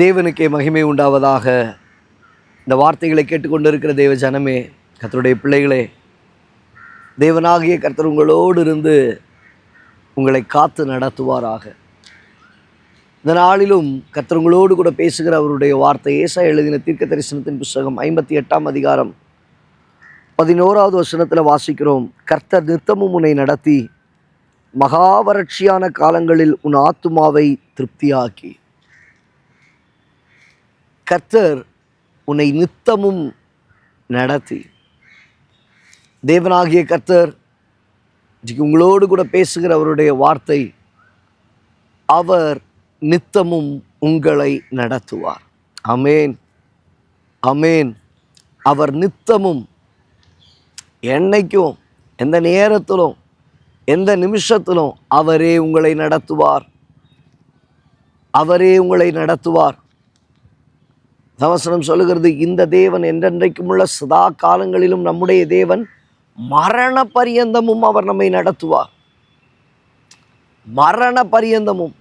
தேவனுக்கே மகிமை உண்டாவதாக. இந்த வார்த்தைகளை கேட்டுக்கொண்டிருக்கிற தேவ ஜனமே, கர்த்தருடைய பிள்ளைகளே, தேவனாகிய கர்த்தர் உங்களோடு இருந்து உங்களை காத்து நடத்துவாராக. இந்த நாளிலும் கர்த்தர் உங்களோடு கூட பேசுகிற அவருடைய வார்த்தை ஏசாயா எழுதின தீர்க்க தரிசனத்தின் புஸ்தகம் 58ஆம் அதிகாரம் 11வது வசனத்தில் வாசிக்கிறோம். கர்த்தர் நித்தமும் உன்னை நடத்தி மகா வறட்சியான காலங்களில் உன் ஆத்துமாவை திருப்தியாக்கி. கர்த்தர் உன்னை நித்தமும் நடத்தி. தேவனாகிய கர்த்தர் உங்களோடு கூட பேசுகிற அவருடைய வார்த்தை, அவர் நித்தமும் உங்களை நடத்துவார். ஆமென், ஆமென். அவர் நித்தமும், என்னைக்கும், எந்த நேரத்திலும், எந்த நிமிஷத்திலும் அவரே உங்களை நடத்துவார். அவரே உங்களை நடத்துவார். வசனம் சொல்லுகிறது, இந்த தேவன் என்றென்றைக்கும் உள்ள சதா காலங்களிலும் நம்முடைய தேவன், மரண பரியந்தமும் அவர் நம்மை நடத்துவார். மரண பரியந்தமும்.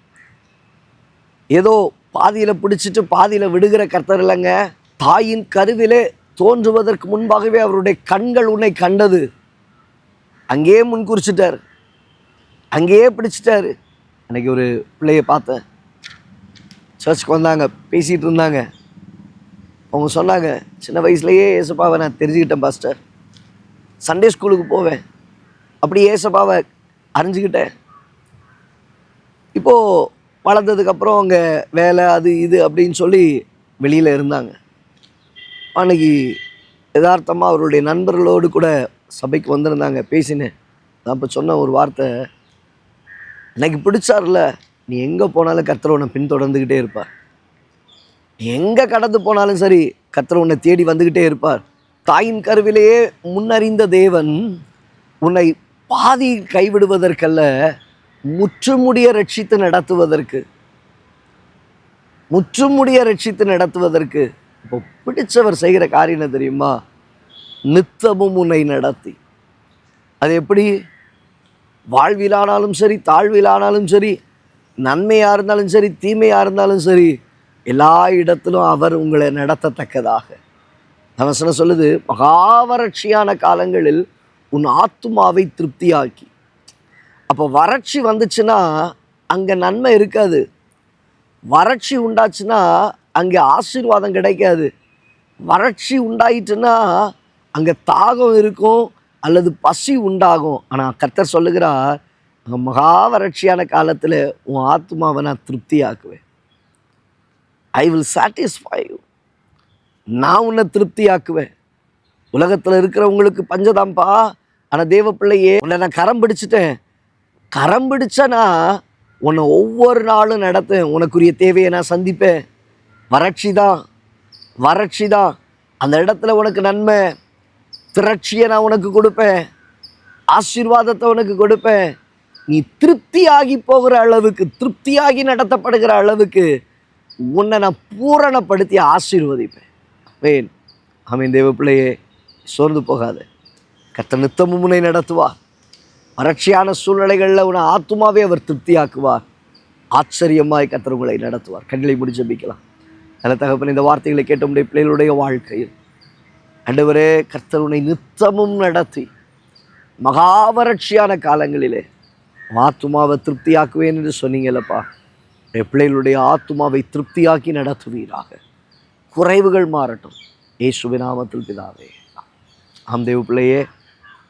ஏதோ பாதியில் பிடிச்சிட்டு பாதியில் விடுகிற கர்த்தர் இல்லைங்க. தாயின் கருவிலே தோன்றுவதற்கு முன்பாகவே அவருடைய கண்கள் உன்னை கண்டது. அங்கேயே முன்குறிச்சிட்டார், அங்கேயே பிடிச்சிட்டாரு. அன்றைக்கி ஒரு பிள்ளையை பார்த்தேன், சர்ச்சுக்கு வந்தாங்க, பேசிகிட்டு இருந்தாங்க. அவங்க சொன்னாங்க, சின்ன வயசுலேயே ஏசப்பாவை நான் தெரிஞ்சுக்கிட்டேன் பாஸ்டர். சண்டே ஸ்கூலுக்கு போவேன், அப்படி ஏசப்பாவை அறிஞ்சுக்கிட்டேன். இப்போது வளர்ந்ததுக்கப்புறம் அவங்க வேலை அது இது அப்படின்னு சொல்லி வெளியில் இருந்தாங்க. அன்றைக்கி யதார்த்தமாக அவருடைய நண்பர்களோடு கூட சபைக்கு வந்திருந்தாங்க. பேசினேன். நான் இப்போ சொன்ன ஒரு வார்த்தை, எனக்கு பிடிச்சார்ல, நீ எங்கே போனாலும் கர்த்தர் உன்னை பின்தொடர்ந்துக்கிட்டே இருப்பார். எங்கே கடந்து போனாலும் சரி, கர்த்தர் உன்னை தேடி வந்துக்கிட்டே இருப்பார். தாயின் கருவிலேயே முன்னறிந்த தேவன் உன்னை பாதி கைவிடுவதற்கல்ல, முற்றுமுடிய ரட்சித்து நடத்துவதற்கு, முற்றுமுடிய ரட்சித்து நடத்துவதற்கு. இப்போ பிடிச்சவர் செய்கிற காரியம் என்ன தெரியுமா? நித்தமும் உன்னை நடத்தி. அது எப்படி? வாழ்விலானாலும் சரி, தாழ்விலானாலும் சரி, நன்மையாக இருந்தாலும் சரி, தீமையாக இருந்தாலும் சரி, எல்லா இடத்திலும் அவர் உங்களை நடத்தத்தக்கதாக. வசனம் சொல்லுது, மகாவறட்சியான காலங்களில் உன் ஆத்துமாவை திருப்தியாக்கி. அப்போ வறட்சி வந்துச்சுன்னா அங்கே நன்மை இருக்காது. வறட்சி உண்டாச்சுன்னா அங்கே ஆசீர்வாதம் கிடைக்காது. வறட்சி உண்டாயிட்டுன்னா அங்கே தாகம் இருக்கும் அல்லது பசி உண்டாகும். ஆனால் கர்த்தர் சொல்லுகிறார், அங்கே மகா வறட்சியான காலத்தில் உன் ஆத்துமாவை நான் திருப்தியாக்குவேன். I will satisfy you. நான் உன்னை திருப்தியாக்குவேன். உலகத்தில் இருக்கிறவங்களுக்கு பஞ்சதாம்பா, ஆனால் தேவ பிள்ளையே, உன்னை நான் கரம் பிடிச்சிட்டேன். கரம் பிடிச்சனா உன்னை ஒவ்வொரு நாளும் நடத்தேன். உனக்குரிய தேவையை நான் சந்திப்பேன். வறட்சி தான், வறட்சி தான். அந்த இடத்துல உனக்கு நன்மை, திரட்சியை நான் உனக்கு கொடுப்பேன், ஆசீர்வாதத்தை உனக்கு கொடுப்பேன். நீ திருப்தியாகி போகிற அளவுக்கு, திருப்தியாகி நடத்தப்படுகிற அளவுக்கு உன்னை நான் பூரணப்படுத்தி ஆசீர்வதிப்பேன். வேன் ஆமென். தேவ பிள்ளையே, சோர்ந்து போகாது. கர்த்தர் நித்தமும் உன்னை நடத்துவார். வறட்சியான சூழ்நிலைகளில் உன்னை ஆத்துமாவே அவர் திருப்தியாக்குவார். ஆச்சரியமாய் கர்த்தர் உங்களை நடத்துவார். கண்களை மூடி ஜெபிக்கலாம். நல்ல தகப்பனே, இந்த வார்த்தைகளை கேட்ட உடைய பிள்ளைகளுடைய வாழ்க்கையில் ஆண்டவரே, கர்த்தர் உன்னை நித்தமும் நடத்தி மகா வறட்சியான காலங்களிலே ஆத்துமாவை திருப்தியாக்குவேன் என்று சொன்னீங்களப்பா. பிள்ளைகளுடைய ஆத்துமாவை திருப்தியாக்கி நடத்துவீராக. குறைவுகள் மாறட்டும், இயேசுவின் நாமத்தில் பிதாவே. ஆம் தேவ பிள்ளையே,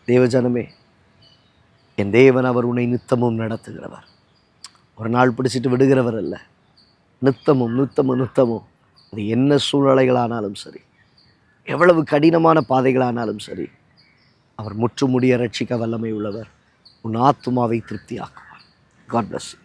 தேவஜனமே, என் தேவன் அவர் உன்னை நித்தமும் நடத்துகிறவர். ஒரு நாள் பிடிச்சிட்டு விடுகிறவர் அல்ல. நித்தமும் நித்தமும் நித்தமும். அது என்ன சூழ்நிலைகளானாலும் சரி, எவ்வளவு கடினமான பாதைகளானாலும் சரி, அவர் முற்றுமுடிய ரட்சிக்க வல்லமை உள்ளவர். உன் ஆத்துமாவை திருப்தியாக்குவார். God bless you.